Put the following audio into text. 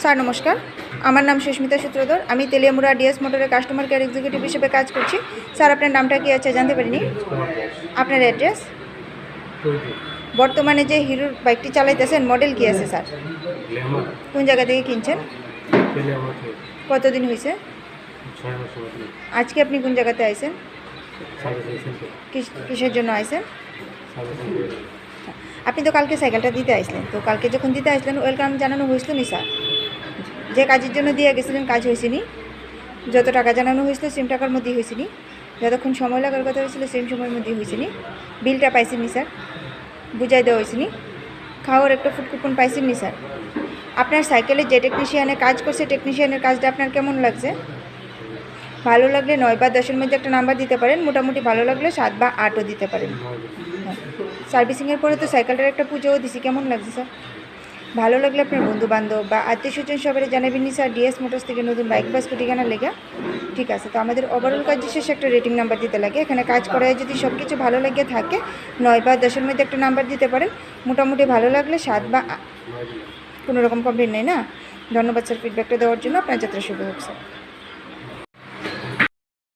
Sir নমস্কার, আমার নাম সুস্মিতা সূত্রধর। আমি তেলিয়ামুড়া ডিএস মোটরের কাস্টমার কেয়ার এক্সিকিউটিভ হিসেবে কাজ করছি। স্যার আপনার নামটা কি আছে জানতে পারিনি? আপনার অ্যাড্রেস? বর্তমানে যে হিরোর বাইকটি চালাইতেছেন মডেল কি আছে স্যার? কোন জায়গা থেকে কিনছেন? কতদিন হয়েছে? আজকে আপনি কোন জায়গাতে আইছেন? কিসের জন্য আইছেন? আপনি তো কালকে সাইকেলটা দিতে আসলেন, তো কালকে যখন দিতে আসলেন ওয়েলকাম জানানো হয়েছিল নি স্যার? যে কাজের জন্য দিয়ে গেছিলেন কাজ হয়েছিনি? যত টাকা জানানো হয়েছিল সেম টাকার মধ্যেই হয়েছিনি? যতক্ষণ সময় লাগার কথা হয়েছিল সেম সময়ের মধ্যেই হয়েছিনি? বিলটা পাইছেননি স্যার? বুঝাই দেওয়া হয়েছিনি? খাওয়ার একটা ফুড কুপন পাইছেননি স্যার? আপনার সাইকেলে যে টেকনিশিয়ানে কাজ করছে টেকনিশিয়ানের কাজটা আপনার কেমন লাগছে? ভালো লাগলে 9 বা 10-এর মধ্যে একটা নাম্বার দিতে পারেন, মোটামুটি ভালো লাগলে 7 বা 8ও দিতে পারেন। হ্যাঁ, সার্ভিসিংয়ের পরে তো সাইকেলটার একটা পুজোও দিছি, কেমন লাগছে স্যার? ভালো লাগলে আপনার বন্ধুবান্ধব বা আত্মীয় স্বজন সবাই জানাবেননি স্যার ডিএস মোটরস থেকে নতুন বাইক বা স্কুটি কেনার লেগে? ঠিক আছে, তো আমাদের ওভারঅল কাজ শেষে একটা রেটিং নাম্বার দিতে লাগে। এখানে কাজ করায় যদি সব কিছু ভালো লাগে থাকে 9 বা 10-এর মধ্যে একটা নাম্বার দিতে পারেন, মোটামুটি ভালো লাগলে 7 বা কোনো রকম কমপ্লেন নেই না? ধন্যবাদ স্যার ফিডব্যাকটা দেওয়ার জন্য। আপনার যাত্রা শুভ হোক স্যার।